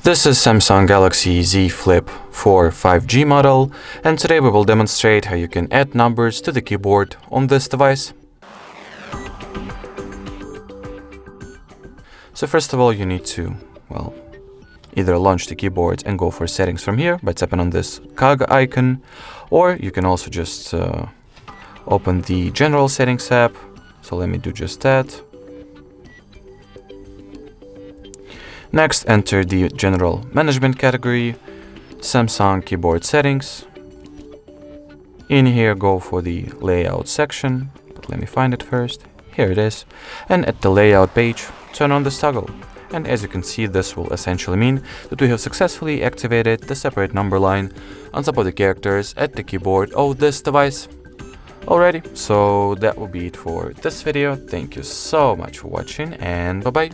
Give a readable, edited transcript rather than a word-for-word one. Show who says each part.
Speaker 1: This is Samsung Galaxy Z Flip4 5G model, and today we will demonstrate how you can add numbers to the keyboard on this device. So first of all, you need to, either launch the keyboard and go for settings from here by tapping on this cog icon, or you can also just open the general settings app. So let me do just that. Next, enter the general management category, Samsung keyboard settings. In here, go for the layout section, but let me find it first. Here it is. And at the layout page, turn on this toggle. And as you can see, this will essentially mean that we have successfully activated the separate number line on top of the characters at the keyboard of this device. Alrighty, so that will be it for this video. Thank you so much for watching, and bye-bye.